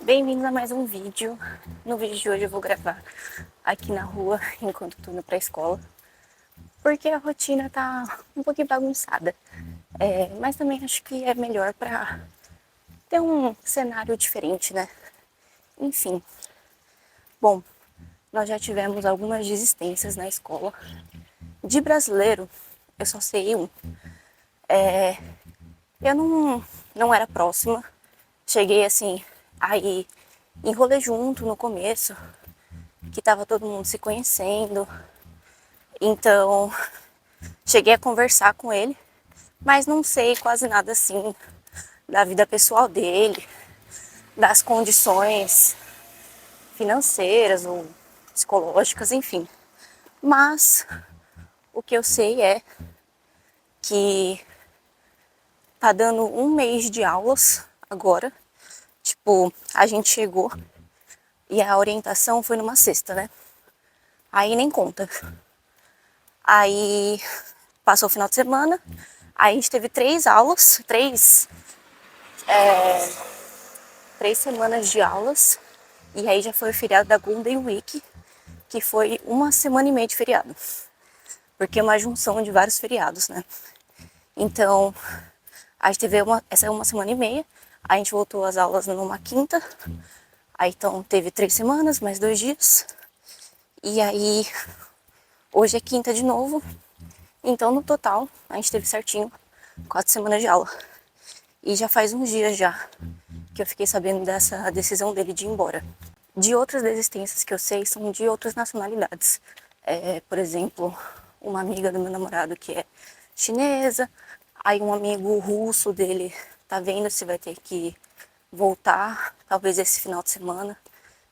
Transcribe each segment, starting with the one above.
Bem-vindos a mais um vídeo. No vídeo de hoje eu vou gravar aqui na rua enquanto tô indo pra escola, porque a rotina tá um pouquinho bagunçada. Mas também acho que é melhor pra ter um cenário diferente, né? Enfim. Bom, nós já tivemos algumas desistências na escola. De brasileiro, eu só sei um. Eu não era próxima. Cheguei assim, aí enrolei junto no começo, que tava todo mundo se conhecendo. Então, cheguei a conversar com ele, mas não sei quase nada assim da vida pessoal dele, das condições financeiras ou psicológicas, enfim. Mas o que eu sei é que tá dando um mês de aulas agora. Tipo, a gente chegou e a orientação foi numa sexta, né? Aí nem conta. Aí passou o final de semana, aí a gente teve 3 aulas, três semanas de aulas, e aí já foi o feriado da Golden Week, que foi 1 semana e meia de feriado, porque é uma junção de vários feriados, né? Então, a gente teve essa 1 semana e meia, a gente voltou às aulas numa quinta, aí então teve 3 semanas, mais 2 dias, e aí hoje é quinta de novo, então no total a gente teve certinho 4 semanas de aula. E já faz uns dias já que eu fiquei sabendo dessa decisão dele de ir embora. De outras desistências que eu sei são de outras nacionalidades. Por exemplo, uma amiga do meu namorado que é chinesa, aí um amigo russo dele tá vendo se vai ter que voltar, talvez esse final de semana,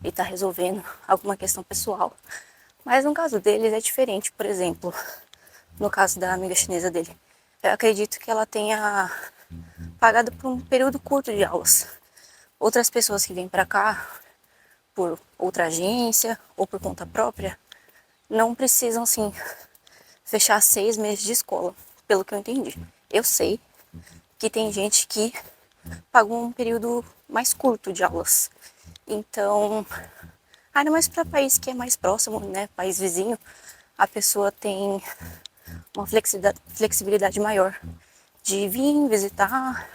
e tá resolvendo alguma questão pessoal. Mas no caso deles é diferente, por exemplo, no caso da amiga chinesa dele. Eu acredito que ela tenha pagado por um período curto de aulas. Outras pessoas que vêm para cá por outra agência ou por conta própria não precisam, assim, fechar 6 meses de escola, pelo que eu entendi. Eu sei que tem gente que pagou um período mais curto de aulas. Então, ainda mais para país que é mais próximo, né, país vizinho, a pessoa tem uma flexibilidade maior de vir visitar,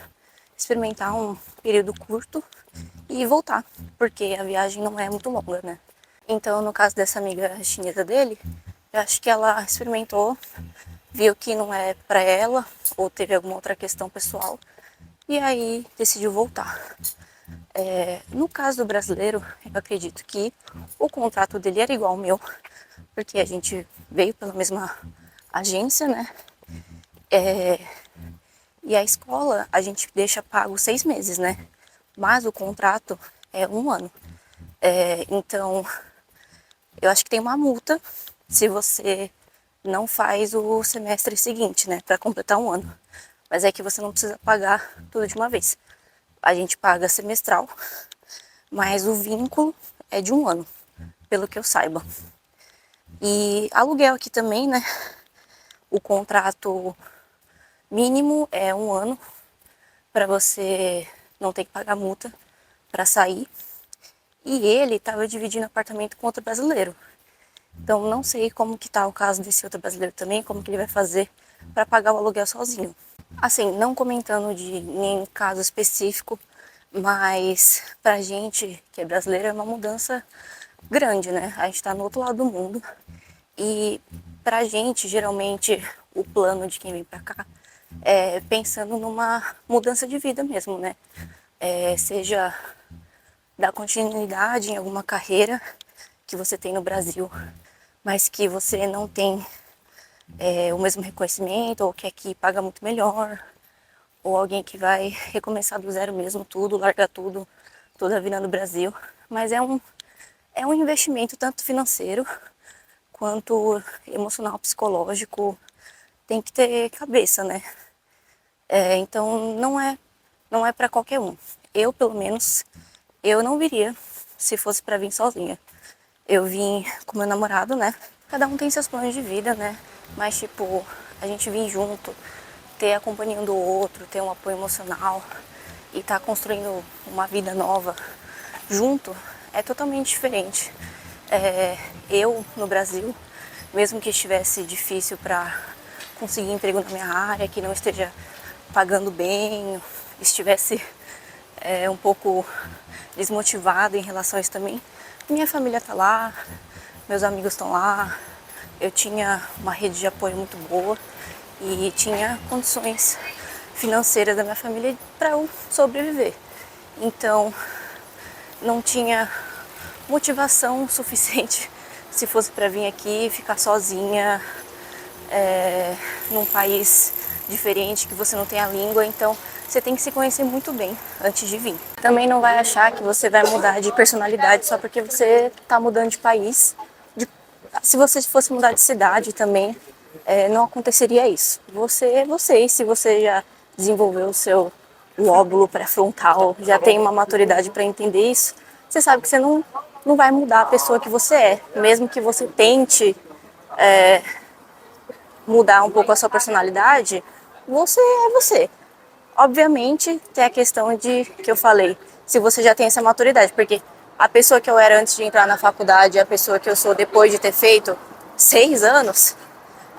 experimentar um período curto e voltar, porque a viagem não é muito longa, né? Então, no caso dessa amiga chinesa dele, eu acho que ela experimentou, viu que não é para ela, ou teve alguma outra questão pessoal, e aí decidiu voltar. No caso do brasileiro, eu acredito que o contrato dele era igual ao meu, porque a gente veio pela mesma agência, né? E a escola a gente deixa pago 6 meses, né? Mas o contrato é 1 ano. Então, eu acho que tem uma multa se você não faz o semestre seguinte, né? Para completar 1 ano. Mas é que você não precisa pagar tudo de uma vez. A gente paga semestral, mas o vínculo é de 1 ano, pelo que eu saiba. E aluguel aqui também, né? O contrato mínimo é 1 ano para você não ter que pagar multa para sair. E ele estava dividindo apartamento com outro brasileiro. Então não sei como que tá o caso desse outro brasileiro também, como que ele vai fazer para pagar o aluguel sozinho. Assim, não comentando de nenhum caso específico, mas pra gente que é brasileiro é uma mudança grande, né? A gente tá no outro lado do mundo e pra gente, geralmente, o plano de quem vem pra cá é pensando numa mudança de vida mesmo, né? Seja dar continuidade em alguma carreira que você tem no Brasil, mas que você não tem o mesmo reconhecimento, ou que aqui paga muito melhor, ou alguém que vai recomeçar do zero mesmo, tudo, largar tudo, toda a vida no Brasil. Mas é um investimento tanto financeiro quanto emocional, psicológico. Tem que ter cabeça, né? Então não é para qualquer um. Eu, pelo menos, eu não viria se fosse para vir sozinha. Eu vim com meu namorado, né? Cada um tem seus planos de vida, né? Mas, tipo, a gente vir junto, ter a companhia um do outro, ter um apoio emocional e tá construindo uma vida nova junto é totalmente diferente. Eu, no Brasil, mesmo que estivesse difícil para conseguir emprego na minha área, que não esteja pagando bem, estivesse um pouco desmotivado em relação a isso também, minha família tá lá, meus amigos estão lá, eu tinha uma rede de apoio muito boa e tinha condições financeiras da minha família para eu sobreviver. Então, não tinha motivação suficiente se fosse para vir aqui e ficar sozinha num país diferente, que você não tem a língua, então você tem que se conhecer muito bem antes de vir. Também não vai achar que você vai mudar de personalidade só porque você está mudando de país. Se você fosse mudar de cidade também, não aconteceria isso. Você é você, e se você já desenvolveu o seu lóbulo pré-frontal, já tem uma maturidade para entender isso, você sabe que você não vai mudar a pessoa que você é, mesmo que você tente mudar um pouco a sua personalidade, você é você. Obviamente, tem a questão de que eu falei, se você já tem essa maturidade, porque a pessoa que eu era antes de entrar na faculdade e a pessoa que eu sou depois de ter feito 6 anos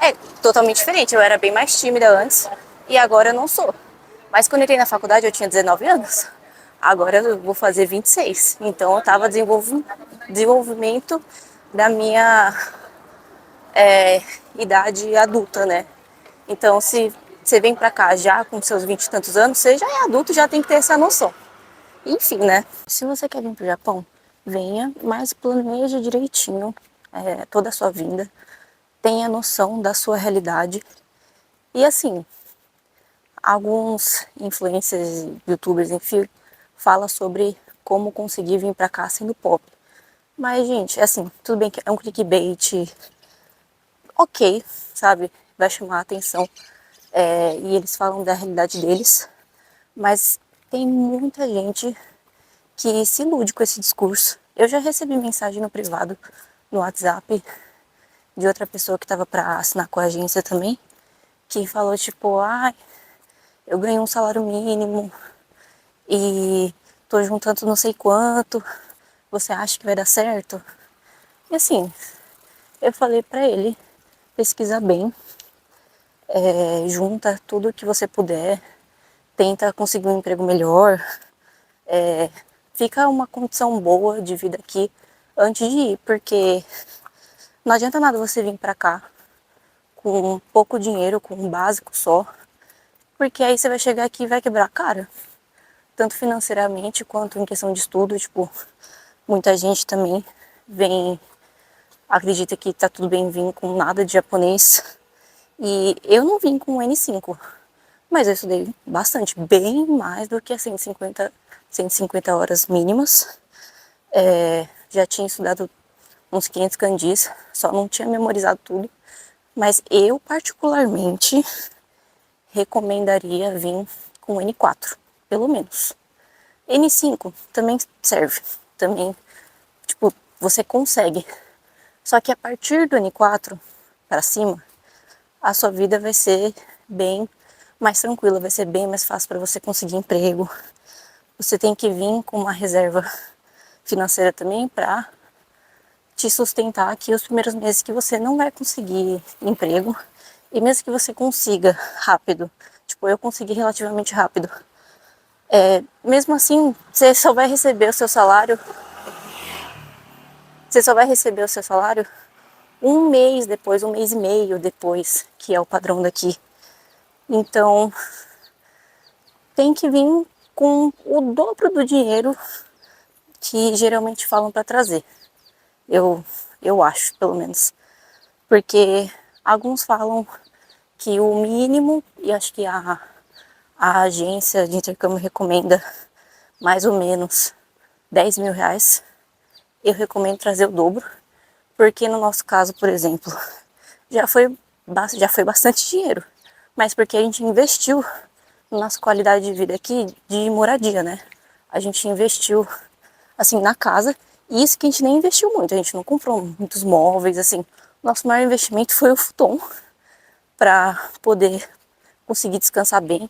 é totalmente diferente. Eu era bem mais tímida antes e agora eu não sou. Mas quando eu entrei na faculdade eu tinha 19 anos, agora eu vou fazer 26. Então eu estava desenvolvimento da minha idade adulta, né? Então, se você vem pra cá já com seus 20 e tantos anos, você já é adulto, já tem que ter essa noção. Enfim, né? Se você quer vir pro Japão, venha, mas planeje direitinho toda a sua vinda. Tenha noção da sua realidade. E assim, alguns influencers, youtubers, enfim, falam sobre como conseguir vir pra cá sendo pobre. Mas, gente, assim, tudo bem que é um clickbait, ok, sabe? Vai chamar a atenção. E eles falam da realidade deles, mas tem muita gente que se ilude com esse discurso. Eu já recebi mensagem no privado, no WhatsApp, de outra pessoa que estava para assinar com a agência também, que falou tipo, eu ganhei um salário mínimo e tô juntando não sei quanto, você acha que vai dar certo? E assim, eu falei para ele, pesquisa bem, junta tudo que você puder, tenta conseguir um emprego melhor, fica uma condição boa de vida aqui antes de ir, porque não adianta nada você vir pra cá com pouco dinheiro, com um básico só, porque aí você vai chegar aqui e vai quebrar a cara, tanto financeiramente quanto em questão de estudo. Tipo, muita gente também vem, acredita que tá tudo bem vir com nada de japonês, e eu não vim com N5, mas eu estudei bastante, bem mais do que as 150 horas mínimas. Já tinha estudado uns 500 kanjis, só não tinha memorizado tudo. Mas eu, particularmente, recomendaria vir com N4, pelo menos. N5 também serve, também, tipo, você consegue. Só que a partir do N4 para cima, a sua vida vai ser bem mais tranquila, vai ser bem mais fácil para você conseguir emprego. Você tem que vir com uma reserva financeira também para te sustentar aqui os primeiros meses que você não vai conseguir emprego. E mesmo que você consiga rápido, tipo, eu consegui relativamente rápido, mesmo assim, você só vai receber o seu salário, um mês depois, um mês e meio depois, que é o padrão daqui. Então, tem que vir com o dobro do dinheiro que geralmente falam para trazer. Eu acho, pelo menos. Porque alguns falam que o mínimo, e acho que a agência de intercâmbio recomenda mais ou menos 10 mil reais. Eu recomendo trazer o dobro, porque no nosso caso, por exemplo, já foi bastante dinheiro, mas porque a gente investiu na nossa qualidade de vida aqui de moradia, né? A gente investiu, assim, na casa, e isso que a gente nem investiu muito, a gente não comprou muitos móveis, assim. Nosso maior investimento foi o futon, para poder conseguir descansar bem,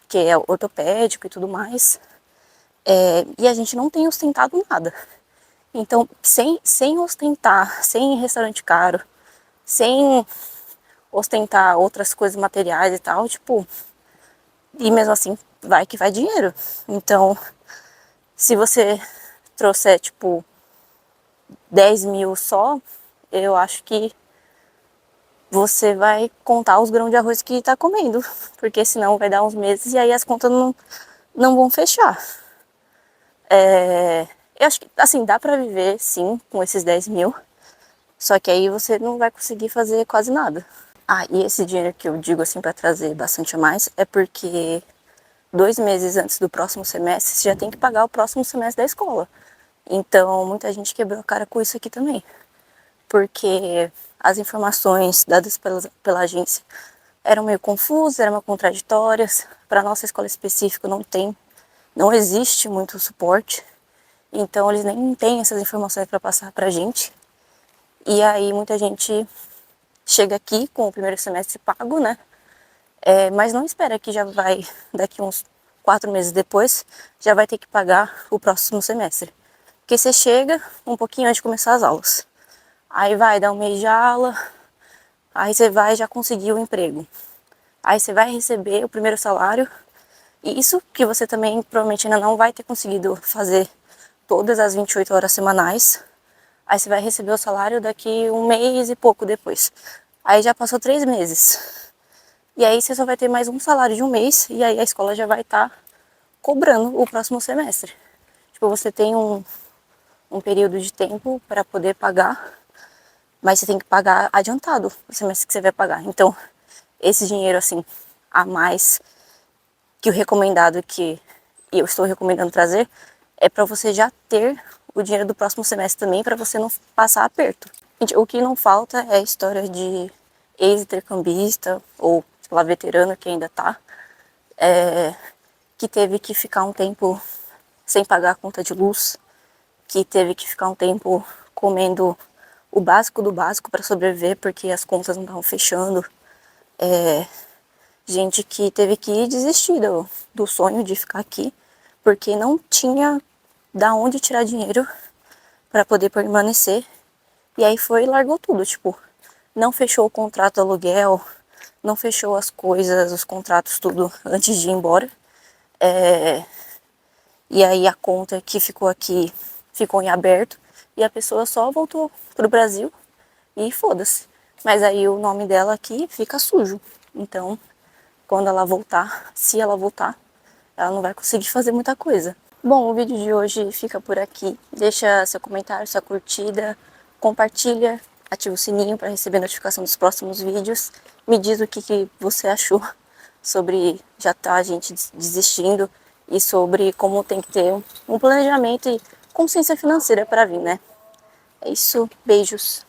que é ortopédico e tudo mais. E a gente não tem ostentado nada. Então, sem ostentar, sem restaurante caro, sem ostentar outras coisas materiais e tal, tipo, e mesmo assim vai que vai dinheiro. Então, se você trouxer, tipo, 10 mil só, eu acho que você vai contar os grãos de arroz que tá comendo, porque senão vai dar uns meses e aí as contas não vão fechar. Eu acho que, assim, dá pra viver, sim, com esses 10 mil, só que aí você não vai conseguir fazer quase nada. Ah, e esse dinheiro que eu digo, assim, pra trazer bastante a mais, é porque 2 meses antes do próximo semestre, você já tem que pagar o próximo semestre da escola. Então, muita gente quebrou a cara com isso aqui também. Porque as informações dadas pela agência eram meio confusas, eram meio contraditórias. Para a nossa escola específica não existe muito suporte. Então, eles nem têm essas informações para passar para a gente. E aí, muita gente chega aqui com o primeiro semestre pago, né? Mas não espera que já vai, daqui uns 4 meses depois, já vai ter que pagar o próximo semestre. Porque você chega um pouquinho antes de começar as aulas. Aí vai dar um mês de aula, aí você vai já conseguir o emprego. Aí você vai receber o primeiro salário. E isso que você também provavelmente ainda não vai ter conseguido fazer todas as 28 horas semanais. Aí você vai receber o salário daqui um mês e pouco depois. Aí já passou 3 meses. E aí você só vai ter mais um salário de um mês e aí a escola já vai estar cobrando o próximo semestre. Tipo, você tem um período de tempo para poder pagar, mas você tem que pagar adiantado o semestre que você vai pagar. Então, esse dinheiro assim a mais que o recomendado que eu estou recomendando trazer é para você já ter o dinheiro do próximo semestre também, para você não passar aperto. Gente, o que não falta é a história de ex-intercambista ou, sei lá, veterano que ainda tá, que teve que ficar um tempo sem pagar a conta de luz, que teve que ficar um tempo comendo o básico do básico para sobreviver porque as contas não estavam fechando. Gente que teve que desistir do sonho de ficar aqui porque não tinha da onde tirar dinheiro para poder permanecer. E aí foi e largou tudo, tipo, não fechou o contrato do aluguel, não fechou as coisas, os contratos, tudo antes de ir embora. E aí a conta que ficou aqui ficou em aberto e a pessoa só voltou pro Brasil e foda-se. Mas aí o nome dela aqui fica sujo. Então, quando ela voltar, se ela voltar, ela não vai conseguir fazer muita coisa. Bom, o vídeo de hoje fica por aqui. Deixa seu comentário, sua curtida, compartilha, ativa o sininho para receber notificação dos próximos vídeos. Me diz o que você achou sobre já tá a gente desistindo e sobre como tem que ter um planejamento e consciência financeira para vir, né? É isso, beijos.